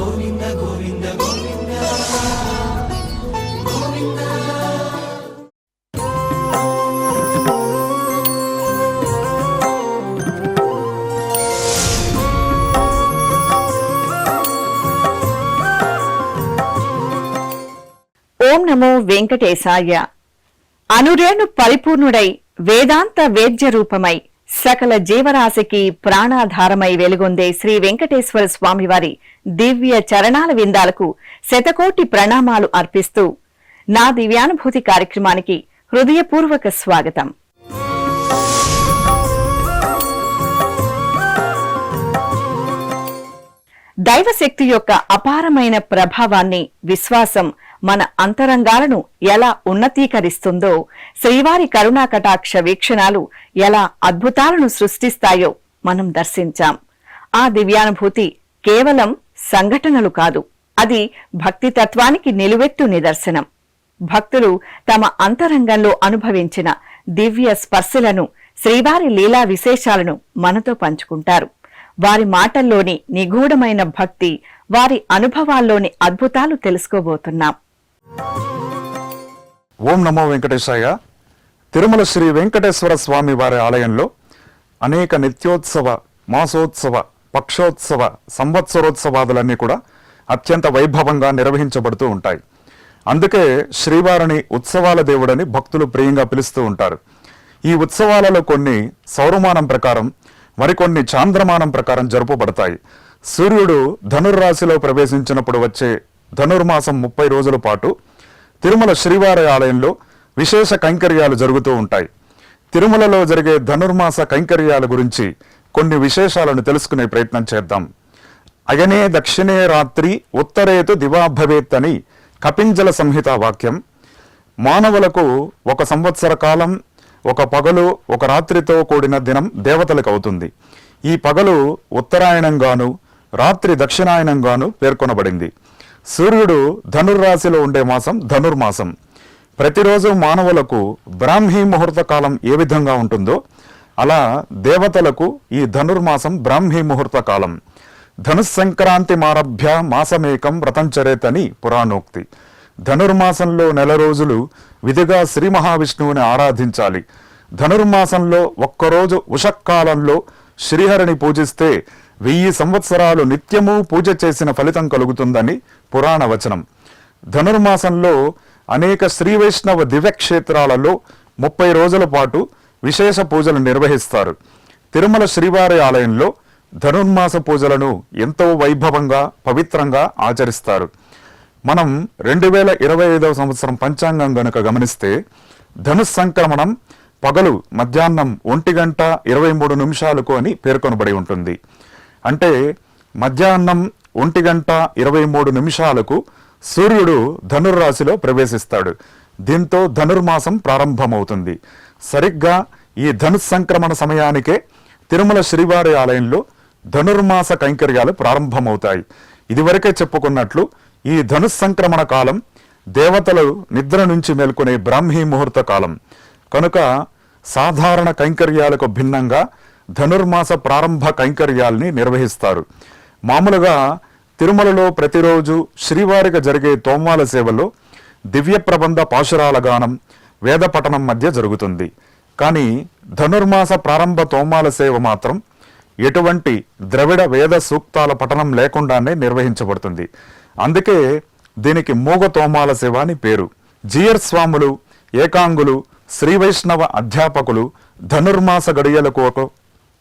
ఓం నమో వెంకటేశాయ. అనురేణు పరిపూర్ణుడై వేదాంత వేద్య రూపమై సకల జీవరాశికి ప్రాణాధారమై వెలుగొందే శ్రీ వెంకటేశ్వర స్వామివారి దివ్య చరణాల విందాలకు శతకోటి ప్రణామాలు అర్పిస్తూ నా దివ్యానుభూతి కార్యక్రమానికి హృదయపూర్వక స్వాగతం. దైవశక్తి యొక్క అపారమైన ప్రభావాన్ని, విశ్వాసం మన అంతరంగాలను ఎలా ఉన్నతీకరిస్తుందో, శ్రీవారి కరుణా కటాక్ష వీక్షణాలు ఎలా అద్భుతాలను సృష్టిస్తాయో మనం దర్శించాం. ఆ దివ్యానుభూతి కేవలం సంఘటనలు కాదు, అది భక్తి తత్వానికి నిలువెత్తు నిదర్శనం. భక్తులు తమ అంతరంగంలో అనుభవించిన దివ్య స్పర్శలను, శ్రీవారి లీలా విశేషాలను మనతో పంచుకుంటారు. వారి మాటల్లోని నిగూఢమైన భక్తి, వారి అనుభవాల్లోని అద్భుతాలు తెలుసుకోబోతున్నాం. ఓం నమో వెంకటేశాయ. తిరుమల శ్రీ వెంకటేశ్వర స్వామి వారి ఆలయంలో అనేక నిత్యోత్సవ, మాసోత్సవ, పక్షోత్సవ, సంవత్సరోత్సవాదులన్నీ కూడా అత్యంత వైభవంగా నిర్వహించబడుతూ ఉంటాయి. అందుకే శ్రీవారిని ఉత్సవాల దేవుడని భక్తులు ప్రియంగా పిలుస్తూ ఉంటారు. ఈ ఉత్సవాలలో కొన్ని సౌరమానం ప్రకారం, మరికొన్ని చాంద్రమానం ప్రకారం జరుపబడతాయి. సూర్యుడు ధనుర్రాశిలో ప్రవేశించినప్పుడు వచ్చే ధనుర్మాసం 30 రోజుల పాటు తిరుమల శ్రీవారి ఆలయంలో విశేష కైంకర్యాలు జరుగుతూ ఉంటాయి. తిరుమలలో జరిగే ధనుర్మాస కైంకర్యాల గురించి కొన్ని విశేషాలను తెలుసుకునే ప్రయత్నం చేద్దాం. అయనే దక్షిణే రాత్రి ఉత్తరేతు దివాభవేత్ అని కపింజల సంహిత వాక్యం. మానవులకు ఒక సంవత్సర కాలం, ఒక పగలు, ఒక రాత్రితో కూడిన దినం దేవతలకు అవుతుంది. ఈ పగలు ఉత్తరాయణంగాను, రాత్రి దక్షిణాయనంగాను పేర్కొనబడింది. సూర్యుడు ధనుర్రాశిలో ఉండే మాసం ధనుర్మాసం. ప్రతిరోజు మానవులకు బ్రాహ్మీ ముహూర్త కాలం ఏ విధంగా ఉంటుందో అలా దేవతలకు ఈ ధనుర్మాసం బ్రాహ్మీ ముహూర్త కాలం. ధనుస్సంక్రాంతి మారభ్య మాసమేకం వ్రతంచరేతని పురాణోక్తి. ధనుర్మాసంలో నెల రోజులు విధిగా శ్రీ మహావిష్ణువుని ఆరాధించాలి. ధనుర్మాసంలో ఒక్కరోజు ఉషక్కాలంలో శ్రీహరిని పూజిస్తే 1000 సంవత్సరాలు నిత్యము పూజ చేసిన ఫలితం కలుగుతుందని పురాణ వచనం. ధనుర్మాసంలో అనేక శ్రీ వైష్ణవ దివ్యక్షేత్రాలలో 30 రోజుల పాటు విశేష పూజలు నిర్వహిస్తారు. తిరుమల శ్రీవారి ఆలయంలో ధనుర్మాస పూజలను ఎంతో వైభవంగా, పవిత్రంగా ఆచరిస్తారు. మనం 2025వ సంవత్సరం పంచాంగం గనుక గమనిస్తే ధనుస్సంక్రమణం పగలు మధ్యాహ్నం 1:23 అని పేర్కొనబడి ఉంటుంది. అంటే మధ్యాహ్నం 1:23 సూర్యుడు ధనుర్రాశిలో ప్రవేశిస్తాడు. దీంతో ధనుర్మాసం ప్రారంభమవుతుంది. సరిగ్గా ఈ ధనుస్సంక్రమణ సమయానికే తిరుమల శ్రీవారి ఆలయంలో ధనుర్మాస కైంకర్యాలు ప్రారంభమవుతాయి. ఇదివరకే చెప్పుకున్నట్లు ఈ ధనుస్సంక్రమణ కాలం దేవతలు నిద్ర నుంచి మేల్కొనే బ్రాహ్మీ ముహూర్త కాలం కనుక సాధారణ కైంకర్యాలకు భిన్నంగా ధనుర్మాస ప్రారంభ కైంకర్యాల్ని నిర్వహిస్తారు. మామూలుగా తిరుమలలో ప్రతిరోజు శ్రీవారికి జరిగే తోమాల సేవలో దివ్య ప్రబంధ పాశురాల గానం, వేద పఠనం మధ్య జరుగుతుంది. కానీ ధనుర్మాస ప్రారంభ తోమాల సేవ మాత్రం ఎటువంటి ద్రవిడ వేద సూక్తాల పఠనం లేకుండానే నిర్వహించబడుతుంది. అందుకే దీనికి మూగ తోమాల సేవ అని పేరు. జీయర్ స్వాములు, ఏకాంగులు, శ్రీ వైష్ణవ అధ్యాపకులు ధనుర్మాస గడియలకు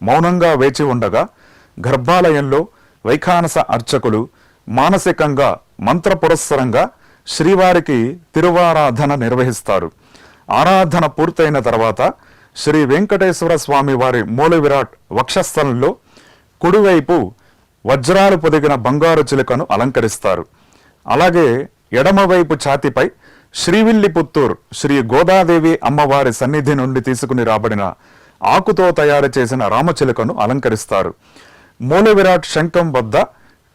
మౌనంగా వేచి ఉండగా గర్భాలయంలో వైఖానస అర్చకులు మానసికంగా మంత్ర పురస్సరంగా శ్రీవారికి తిరువారాధన నిర్వహిస్తారు. ఆరాధన పూర్తయిన తర్వాత శ్రీ వెంకటేశ్వర స్వామి వారి మూల విరాట్ వక్షస్థలంలో కుడివైపు వజ్రాలు పొదిగిన బంగారు చిలుకను అలంకరిస్తారు. అలాగే ఎడమవైపు ఛాతిపై శ్రీవిల్లిపుత్తూర్ శ్రీ గోదాదేవి అమ్మవారి సన్నిధి నుండి తీసుకుని రాబడిన ఆకుతో తయారు చేసిన రామచిలుకను అలంకరిస్తారు. మూల విరాట్ శంఖం వద్ద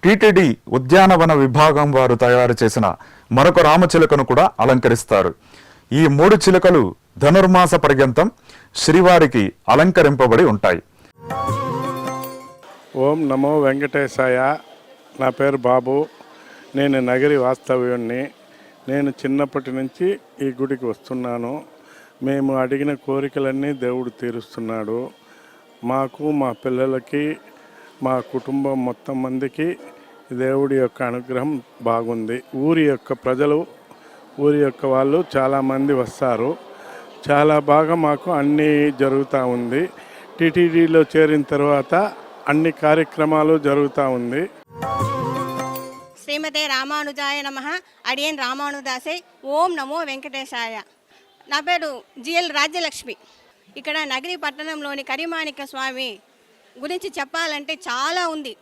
టిటిడి ఉద్యానవన విభాగం వారు తయారు చేసిన మరొక రామచిలుకను కూడా అలంకరిస్తారు. ఈ 3 చిలుకలు ధనుర్మాస పర్యంతం శ్రీవారికి అలంకరింపబడి ఉంటాయి. ఓం నమో వెంకటేశాయ. నా పేరు బాబు. నేను నగరి వాస్తవ్యుణ్ణి. నేను చిన్నప్పటి నుంచి ఈ గుడికి వస్తున్నాను. మేము అడిగిన కోరికలన్నీ దేవుడు తీరుస్తున్నాడు. మాకు, మా పిల్లలకి, మా కుటుంబం మొత్తం మందికి దేవుడి యొక్క అనుగ్రహం బాగుంది. ఊరి యొక్క ప్రజలు, ఊరి యొక్క వాళ్ళు చాలామంది వస్తారు. చాలా బాగా మాకు అన్నీ జరుగుతూ ఉంది. టీటీడీలో చేరిన తర్వాత అన్ని కార్యక్రమాలు జరుగుతూ ఉంది. శ్రీమతే రామానుజాయ నమః. అడియన్ రామానుదాసే. ఓం నమో వెంకటేశాయ. నా పేరు జిఎల్ రాజ్యలక్ష్మి. ఇక్కడ నగరి పట్టణంలోని కరిమాణిక్య స్వామి గురించి చెప్పాలంటే చాలా ఉంది.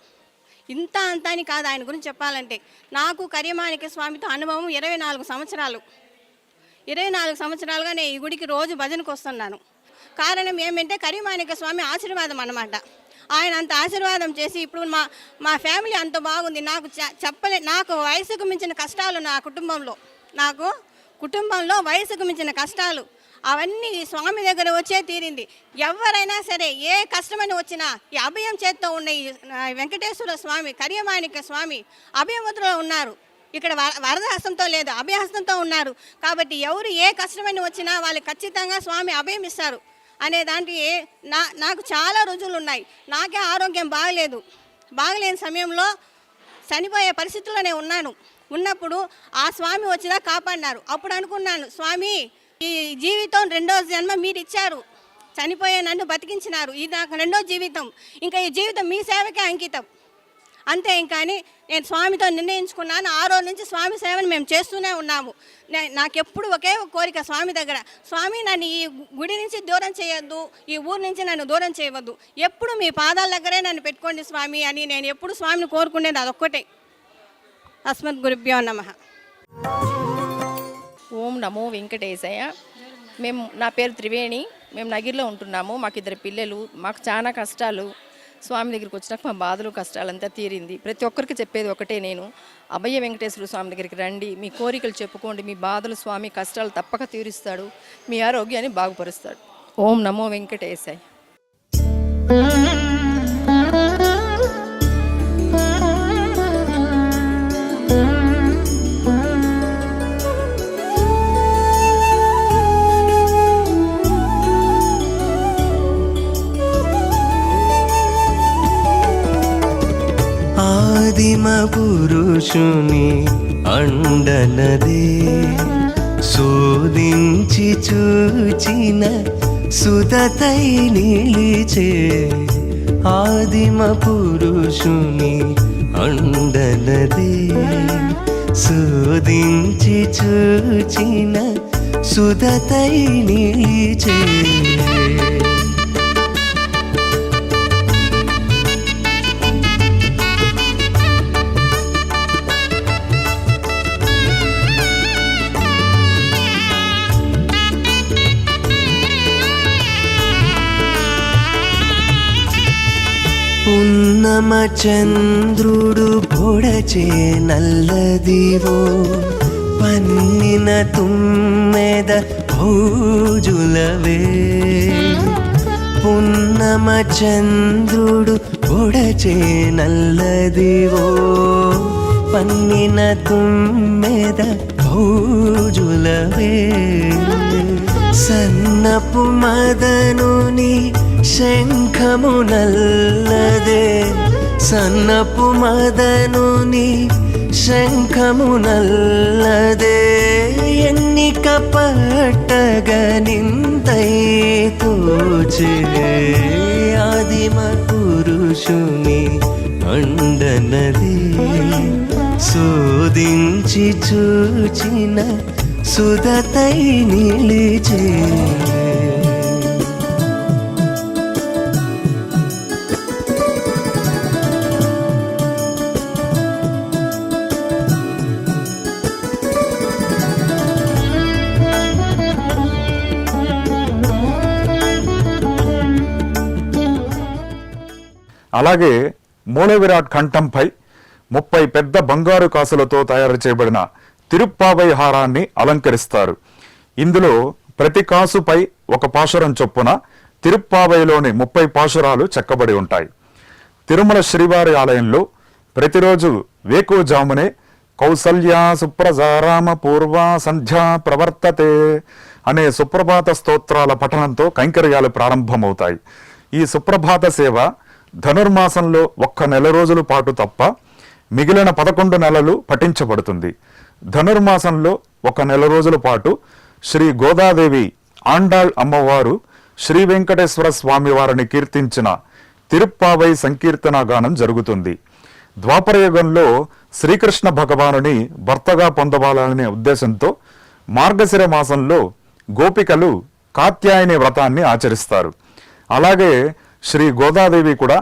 ఇంత అంత అని కాదు ఆయన గురించి చెప్పాలంటే. నాకు కరిమాణిక్య స్వామితో అనుభవం 24 సంవత్సరాలు. 24 సంవత్సరాలుగా నేను ఈ గుడికి రోజు భజనకు వస్తున్నాను. కారణం ఏమంటే కరిమాణిక్య స్వామి ఆశీర్వాదం అన్నమాట. ఆయన అంత ఆశీర్వాదం చేసి ఇప్పుడు మా ఫ్యామిలీ అంత బాగుంది. నాకు వయసుకు మించిన కష్టాలు నాకు కుటుంబంలో వయసుకు మించిన కష్టాలు అవన్నీ స్వామి దగ్గర వచ్చే తీరింది. ఎవరైనా సరే ఏ కష్టమని వచ్చినా ఈ అభయం చేత్తో ఉన్న ఈ వెంకటేశ్వర స్వామి, కరిమాణిక్య స్వామి అభయముద్రలో ఉన్నారు. ఇక్కడ వరదహస్తంతో లేదు, అభయహస్తంతో ఉన్నారు. కాబట్టి ఎవరు ఏ కష్టమని వచ్చినా వాళ్ళు ఖచ్చితంగా స్వామి అభయం ఇస్తారు అనే దానికి నాకు చాలా రుజువులు ఉన్నాయి. నాకే ఆరోగ్యం బాగలేని సమయంలో చనిపోయే పరిస్థితుల్లోనే ఉన్నప్పుడు ఆ స్వామి వచ్చినా కాపాడినారు. అప్పుడు అనుకున్నాను, స్వామి ఈ జీవితం 2వ జన్మ మీరు ఇచ్చారు, చనిపోయే నన్ను బతికించినారు, ఇది నాకు 2వ జీవితం, ఇంకా ఈ జీవితం మీ సేవకే అంకితం అంతే. ఇంకా అని నేను స్వామితో నిర్ణయించుకున్నాను. ఆ రోజు నుంచి స్వామి సేవను మేము చేస్తూనే ఉన్నాము. నాకెప్పుడు ఒకే కోరిక స్వామి దగ్గర, స్వామి నన్ను ఈ గుడి నుంచి దూరం చేయొద్దు, ఈ ఊరు నుంచి నన్ను దూరం చేయవద్దు, ఎప్పుడు మీ పాదాల దగ్గరే నన్ను పెట్టుకోండి స్వామి అని నేను ఎప్పుడు స్వామిని కోరుకునేది అదొక్కటే. అస్మద్ గురుభ్యో నమః. ఓం నమో వెంకటేశయ్య. నా పేరు త్రివేణి. మేము నగిరిలో ఉంటున్నాము. మాకు 2 పిల్లలు. మాకు చాలా కష్టాలు. స్వామి దగ్గరికి వచ్చినాక మా బాధలు కష్టాలంతా తీరింది. ప్రతి ఒక్కరికి చెప్పేది ఒకటే, నేను అభయ వెంకటేశ్వర స్వామి దగ్గరికి రండి, మీ కోరికలు చెప్పుకోండి, మీ బాధలు స్వామి కష్టాలు తప్పక తీరుస్తాడు, మీ ఆరోగ్యాన్ని బాగుపరుస్తాడు. ఓం నమో వెంకటేశయ్య. ఆదిమ పురుషుని అండనదే శోధించి చూచిన సుదతై నిలిచే. ఆదిమ పురుషుని అండనదే శోధించి చూచిన సుదతై నిలిచే. పున్నమ చంద్రుడు పొడచే నల్లదివో పన్నిన తుమ్మెద భోజులవే. పున్నమ చంద్రుడు పొడచే నల్లదివో పన్నిన తుమ్మెద భోజులవే. సన్నపు మదనుని శంఖము నల్లదే. సన్నపు మదనుని శంఖము నల్లదే. ఎన్నిక పట్టగ నింతై తోచే. ఆదిమ పురుషుని అండనదే శోధించి చూచిన సుదతై నిలిచే. అలాగే మూల విరాట్ కంఠంపై 30 పెద్ద బంగారు కాసులతో తయారు చేయబడిన తిరుప్పావై హారాన్ని అలంకరిస్తారు. ఇందులో ప్రతి కాసుపై ఒక పాశురం చొప్పున తిరుప్పావైలోని 30 పాశురాలు చెక్కబడి ఉంటాయి. తిరుమల శ్రీవారి ఆలయంలో ప్రతిరోజు వేకువజామునే కౌసల్యా సుప్రజారామ పూర్వ సంధ్యా ప్రవర్తతే అనే సుప్రభాత స్తోత్రాల పఠనంతో కైంకర్యాలు ప్రారంభమవుతాయి. ఈ సుప్రభాత సేవ ధనుర్మాసంలో 1 నెల రోజుల పాటు తప్ప మిగిలిన 11 నెలలు పఠించబడుతుంది. ధనుర్మాసంలో 1 నెల రోజుల పాటు శ్రీ గోదాదేవి ఆండాళ్ అమ్మవారు శ్రీ వెంకటేశ్వర స్వామి వారిని కీర్తించిన తిరుప్పావై సంకీర్తన గానం జరుగుతుంది. ద్వాపరయుగంలో శ్రీకృష్ణ భగవానుని భర్తగా పొందవాలనే ఉద్దేశంతో మార్గశిర మాసంలో గోపికలు కాత్యాయని వ్రతాన్ని ఆచరిస్తారు. అలాగే శ్రీ గోదాదేవి కూడా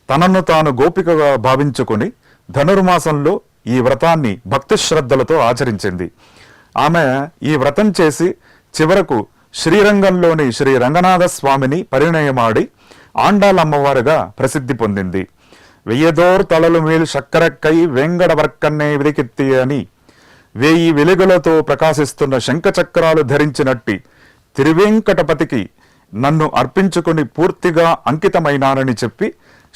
తనను తాను గోపికగా భావించుకొని ధనుర్మాసంలో ఈ వ్రతాన్ని భక్తి శ్రద్ధలతో ఆచరించింది. ఆమె ఈ వ్రతం చేసి చివరకు శ్రీరంగంలోని శ్రీ రంగనాథ స్వామిని పరిణయమాడి ఆండాళ్ అమ్మవారుగా ప్రసిద్ధి పొందింది. వెయ్యదోర్ తలలు మేలు చక్కరక్కై వెంగడవర్కన్నే విదికెత్తి అని 1000 వెలుగులతో ప్రకాశిస్తున్న శంఖచక్రాలు ధరించినట్టి తిరువేంకటపతికి నన్ను అర్పించుకుని పూర్తిగా అంకితమైనానని చెప్పి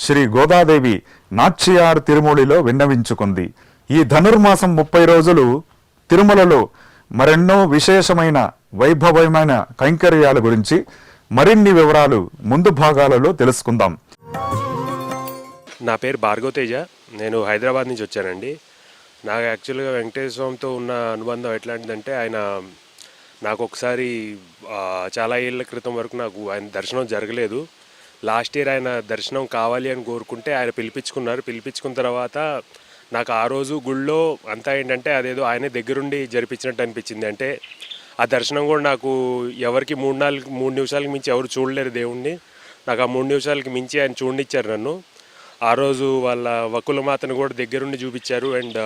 శ్రీ గోదాదేవి నాచ్యార్ తిరుమూలిలో విన్నవించుకుంది. ఈ ధనుర్మాసం 30 రోజులు తిరుమలలో మరెన్నో విశేషమైన వైభవమైన కైంకర్యాల గురించి మరిన్ని వివరాలు ముందు భాగాలలో తెలుసుకుందాం. నా పేరు భార్గవ్ తేజ. నేను హైదరాబాద్ నుంచి వచ్చానండి. నాకు యాక్చువల్గా వెంకటేశ్వర స్వామితో ఉన్న అనుబంధం ఎట్లాంటిదంటే, ఆయన నాకు ఒకసారి చాలా ఏళ్ళ క్రితం వరకు నాకు ఆయన దర్శనం జరగలేదు. లాస్ట్ ఇయర్ ఆయన దర్శనం కావాలి అని కోరుకుంటే ఆయన పిలిపించుకున్న తర్వాత నాకు ఆ రోజు గుళ్ళో అంతా ఏంటంటే అదేదో ఆయనే దగ్గరుండి జరిపించినట్టు అనిపించింది. అంటే ఆ దర్శనం కూడా నాకు ఎవరికి 3 నిమిషాలకు మించి ఎవరు చూడలేరు దేవుణ్ణి. నాకు ఆ 3 నిమిషాలకి మించి ఆయన చూడనిచ్చారు నన్ను. ఆ రోజు వాళ్ళ వకులమాతను కూడా దగ్గరుండి చూపించారు. అండ్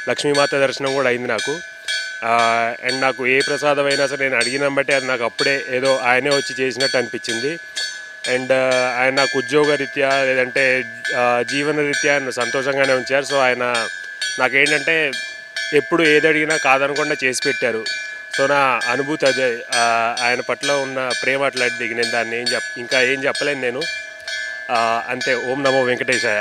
లక్ష్మీమాత దర్శనం కూడా అయింది నాకు. అండ్ నాకు ఏ ప్రసాదం అయినా సరే నేను అడిగిన బట్టి అది నాకు అప్పుడే ఏదో ఆయనే వచ్చి చేసినట్టు అనిపించింది. అండ్ ఆయన నాకు ఉద్యోగ రీత్యా లేదంటే జీవన రీత్యా సంతోషంగానే ఉంచారు. సో ఆయన నాకేంటంటే ఎప్పుడు ఏది అడిగినా కాదనకుండా చేసి పెట్టారు. సో నా అనుభూతి అదే, ఆయన పట్ల ఉన్న ప్రేమ అట్లాంటిది. నేను దాన్ని ఇంకా ఏం చెప్పలేను నేను. అంతే. ఓం నమో వెంకటేశాయ.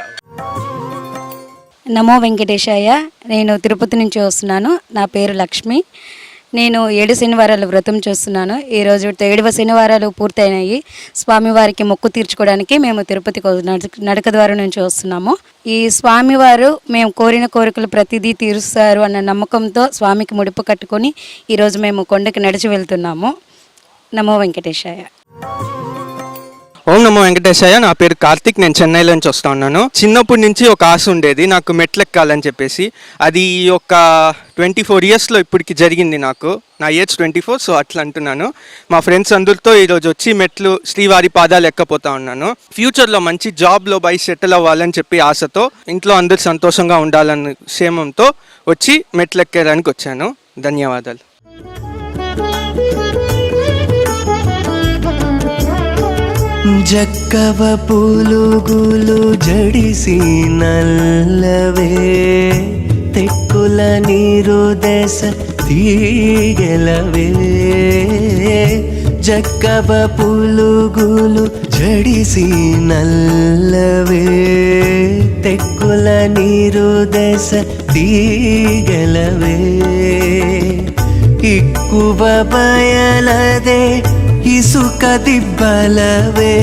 నమో వెంకటేశాయ. నేను తిరుపతి నుంచి వస్తున్నాను. నా పేరు లక్ష్మి. నేను 7 శనివారాలు వ్రతం చేస్తున్నాను. ఈరోజు 7వ శనివారాలు పూర్తయినాయి. స్వామివారికి మొక్కు తీర్చుకోవడానికి మేము తిరుపతికి నడక ద్వారా నుంచి వస్తున్నాము. ఈ స్వామివారు మేము కోరిన కోరికలు ప్రతిదీ తీరుస్తారు అన్న నమ్మకంతో స్వామికి ముడుపు కట్టుకొని ఈరోజు మేము కొండకి నడిచి వెళ్తున్నాము. నమో వెంకటేశాయ. ఓం నమో వెంకటేశాయ. నా పేరు కార్తిక్. నేను చెన్నైలో నుంచి వస్తూ ఉన్నాను. చిన్నప్పటి నుంచి ఒక ఆశ ఉండేది నాకు మెట్లు ఎక్కాలని చెప్పేసి. అది ఒక 24 ఇయర్స్లో ఇప్పటికి జరిగింది. నాకు నా ఏజ్ 24. సో అట్లా అంటున్నాను. మా ఫ్రెండ్స్ అందరితో ఈరోజు వచ్చి మెట్లు శ్రీవారి పాదాలు ఎక్కపోతా ఉన్నాను. ఫ్యూచర్లో మంచి జాబ్లో సెటిల్ అవ్వాలని చెప్పి ఆశతో, ఇంట్లో అందరు సంతోషంగా ఉండాలన్న క్షేమంతో వచ్చి మెట్లు ఎక్కడానికి వచ్చాను. ధన్యవాదాలు. జక్కవ పులుగులు జడిసి నల్లవే తెక్కుల నీరు దశ తీగెలవే. జక్కవ పులుగులు జడిసి నల్లవే తెక్కుల నీరు దశ తీగెలవే. ఇక్కువ బయలదే ఇసుక దిబ్బలవే.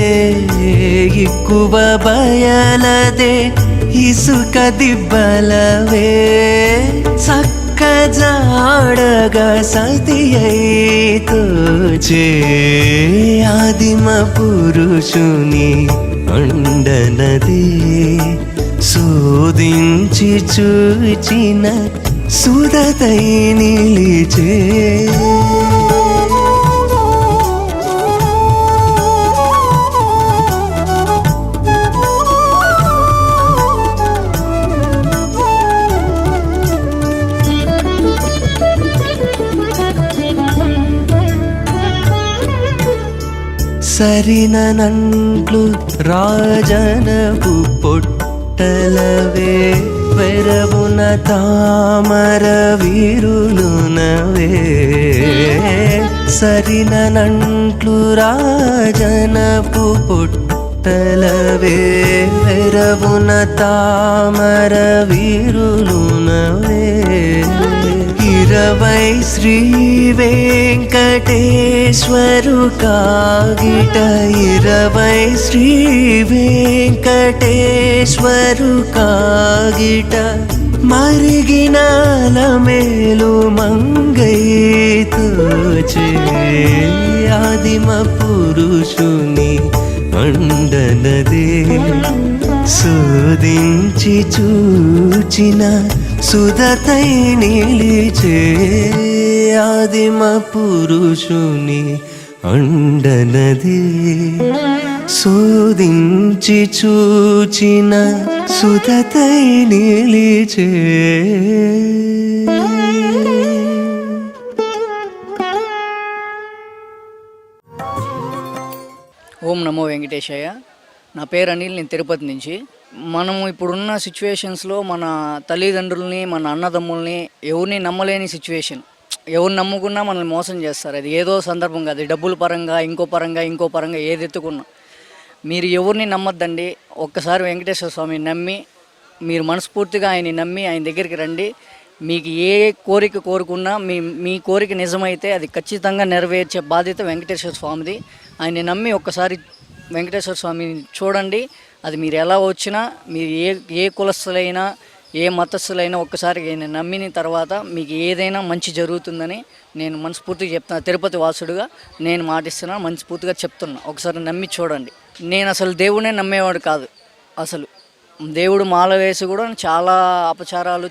ఇక్కువ బయలదే ఇసుక దిబ్బలవే. చక్క జాడగా సతి అయితోచే ఆదిమ పురుషుని అండనదే. శోధించి చూచిన సుదతై నిలిచే. సరినంట్లు రాజనపు పొట్టలవే వెరవున తామర వీరులునవే. సరినంట్లు రాజనపు పొట్టలవే వెరవున తామర వీరులునవే. 20 శ్రీ వెంకటేశ్వరు కాగిట 20 శ్రీ వెంకటేశ్వరు కాగిట మరిగినాల మేలు మంగైతో ఆదిమ పురుషుని అండనదే శోధించి చూచిన సుధతై నిలిచే ఆదిమ పురుషుని అండనదే శోధించి చూచిన సుధతై నిలిచే. ఓం నమో వెంకటేశయ్య. నా పేరు అనిల్, నేను తిరుపతి నుంచి. మనము ఇప్పుడున్న సిచ్యువేషన్స్లో మన తల్లిదండ్రుల్ని, మన అన్నదమ్ముల్ని ఎవరిని నమ్మలేని సిచ్యువేషన్. ఎవరు నమ్ముకున్నా మనల్ని మోసం చేస్తారు. అది ఏదో సందర్భం కాదు, డబ్బుల పరంగా ఇంకో పరంగా ఏది ఎత్తుకున్నా మీరు ఎవరిని నమ్మద్దండి. ఒక్కసారి వెంకటేశ్వర స్వామిని నమ్మి, మీరు మనస్ఫూర్తిగా ఆయన్ని నమ్మి ఆయన దగ్గరికి రండి. మీకు ఏ కోరిక కోరుకున్నా మీ కోరిక నిజమైతే అది ఖచ్చితంగా నెరవేర్చే బాధ్యత వెంకటేశ్వర స్వామిది. ఆయన్ని నమ్మి ఒక్కసారి వెంకటేశ్వర స్వామిని చూడండి. అది మీరు ఎలా వచ్చినా, మీరు ఏ కులస్తులైనా ఏ మతస్థులైనా ఒక్కసారి ఆయన నమ్మిన తర్వాత మీకు ఏదైనా మంచి జరుగుతుందని నేను మనస్ఫూర్తిగా చెప్తున్నా. తిరుపతి వాసుడుగా నేను మాటిస్తున్నా, మనస్ఫూర్తిగా చెప్తున్నా. ఒకసారి నమ్మి చూడండి. నేను అసలు దేవుడినే నమ్మేవాడు కాదు. అసలు దేవుడు మాల వేసి కూడా చాలా అపచారాలు,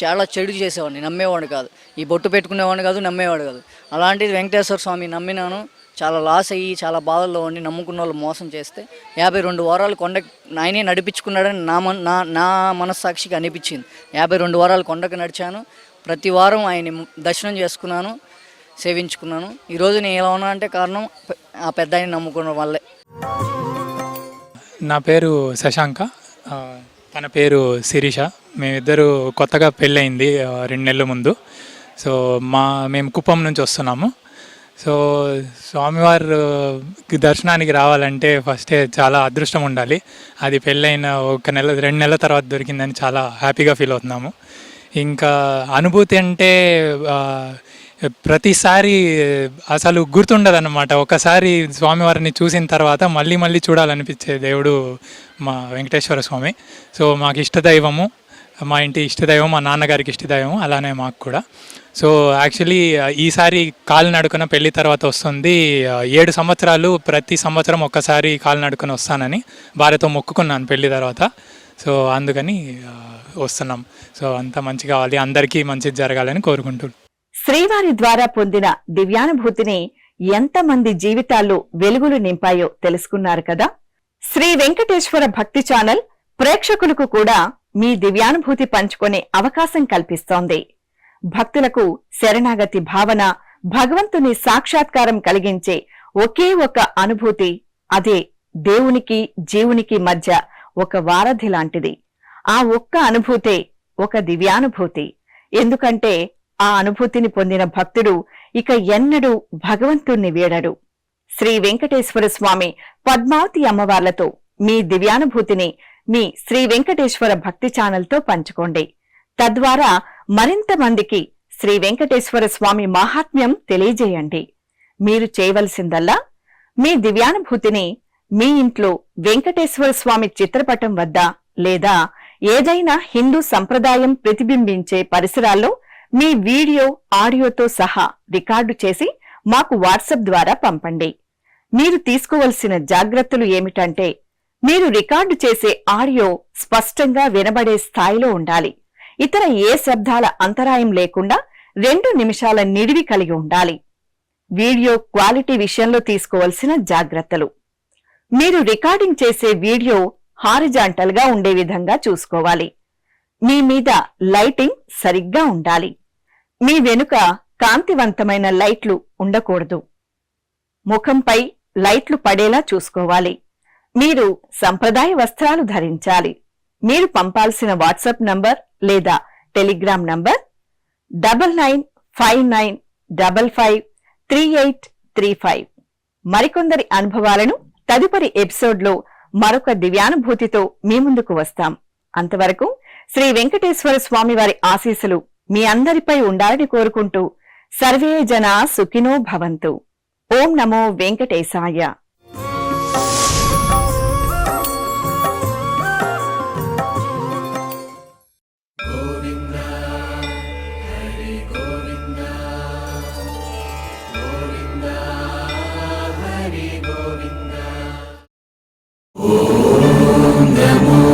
చాలా చెడు చేసేవాడిని. నమ్మేవాడు కాదు. ఈ బొట్టు పెట్టుకునేవాడిని కాదు, నమ్మేవాడు కాదు. అలాంటిది వెంకటేశ్వర స్వామి నమ్మినాను. చాలా లాస్ అయ్యి చాలా బాధల్లో ఉండి నమ్ముకున్న వాళ్ళు మోసం చేస్తే 52 వారాలు కొండకి ఆయనే నడిపించుకున్నాడని నా మనస్సాక్షికి అనిపించింది. 52 వారాలు కొండకు నడిచాను. ప్రతి వారం ఆయన దర్శనం చేసుకున్నాను, సేవించుకున్నాను. ఈరోజు నేను ఎలా ఉన్నా అంటే కారణం ఆ పెద్ద ఆయన నమ్ముకున్న వాళ్ళే. నా పేరు శశాంక, తన పేరు శిరీష. మేమిద్దరు కొత్తగా పెళ్ళయింది 2 నెలల ముందు. సో మేము కుప్పం నుంచి వస్తున్నాము. సో స్వామివారి దర్శనానికి రావాలంటే ఫస్టే చాలా అదృష్టం ఉండాలి. అది పెళ్ళైన 2 నెలల తర్వాత దొరికిందని చాలా హ్యాపీగా ఫీల్ అవుతున్నాము. ఇంకా అనుభూతి అంటే ప్రతిసారి అసలు గుర్తుండదన్నమాట. ఒకసారి స్వామివారిని చూసిన తర్వాత మళ్ళీ చూడాలనిపించే దేవుడు మా వెంకటేశ్వర స్వామి. సో మాకు ఇష్టదైవము, మా ఇంటి ఇష్టదైవం, మా నాన్నగారికి ఇష్టదైవం, అలానే మాకు కూడా. సో యాక్చువల్లీ ఈసారి కాలినడకన పెళ్లి తర్వాత వస్తుంది. 7 సంవత్సరాలు ప్రతి సంవత్సరం ఒక్కసారి కాలినడకన వస్తానని భార్యతో మొక్కుకున్నాను పెళ్లి తర్వాత. సో అందుకని వస్తున్నాం. సో అంతా మంచి కావాలి, అందరికీ మంచిది జరగాలని కోరుకుంటున్నాను. శ్రీవారి ద్వారా పొందిన దివ్యానుభూతిని ఎంతమంది జీవితాల్లో వెలుగులు నింపాయో తెలుసుకున్నారు కదా. శ్రీ వెంకటేశ్వర భక్తి ఛానల్ ప్రేక్షకులకు కూడా మీ దివ్యానుభూతి పంచుకునే అవకాశం కల్పిస్తోంది. భక్తులకు శరణాగతి భావన, భగవంతుని సాక్షాత్కారం కలిగించే ఒకే ఒక అనుభూతి, అదే దేవునికి జీవునికి మధ్య ఒక వారధి లాంటిది. ఆ ఒక్క అనుభూతే ఒక దివ్యానుభూతి. ఎందుకంటే ఆ అనుభూతిని పొందిన భక్తుడు ఇక ఎన్నడూ భగవంతుణ్ణి వీడడు. శ్రీ వెంకటేశ్వర స్వామి, పద్మావతి అమ్మవార్లతో మీ దివ్యానుభూతిని మీ శ్రీ వెంకటేశ్వర భక్తి ఛానల్తో పంచుకోండి. తద్వారా మరింత మందికి శ్రీ వెంకటేశ్వర స్వామి మహాత్మ్యం తెలియజేయండి. మీరు చేయవలసిందల్లా మీ దివ్యానుభూతిని మీ ఇంట్లో వెంకటేశ్వర స్వామి చిత్రపటం వద్ద లేదా ఏదైనా హిందూ సంప్రదాయం ప్రతిబింబించే పరిసరాల్లో మీ వీడియో, ఆడియోతో సహా రికార్డు చేసి మాకు వాట్సాప్ ద్వారా పంపండి. మీరు తీసుకోవలసిన జాగ్రత్తలు ఏమిటంటే, మీరు రికార్డు చేసే ఆడియో స్పష్టంగా వినబడే స్థాయిలో ఉండాలి. ఇతర ఏ శబ్దాల అంతరాయం లేకుండా 2 నిమిషాల నిడివి కలిగి ఉండాలి. వీడియో క్వాలిటీ విషయంలో తీసుకోవలసిన జాగ్రత్తలు: మీరు రికార్డింగ్ చేసే వీడియో హారిజాంటల్ గా ఉండే విధంగా చూసుకోవాలి. మీ మీద లైటింగ్ సరిగ్గా ఉండాలి. మీ వెనుక కాంతివంతమైన లైట్లు ఉండకూడదు. ముఖంపై లైట్లు పడేలా చూసుకోవాలి. మీరు సంప్రదాయ వస్త్రాలు ధరించాలి. మీరు పంపాల్సిన వాట్సాప్ నంబర్ లేదా టెలిగ్రామ్ నంబర్ 9959553835. మరికొందరి అనుభవాలను తదుపరి ఎపిసోడ్లో మరొక దివ్యానుభూతితో మీ ముందుకు వస్తాం. అంతవరకు శ్రీ వెంకటేశ్వర స్వామి వారి ఆశీస్సులు మీ అందరిపై ఉండాలని కోరుకుంటూ సర్వే జనా సుఖినో భవంతు. ఓం నమో వెంకటేశాయ. నమో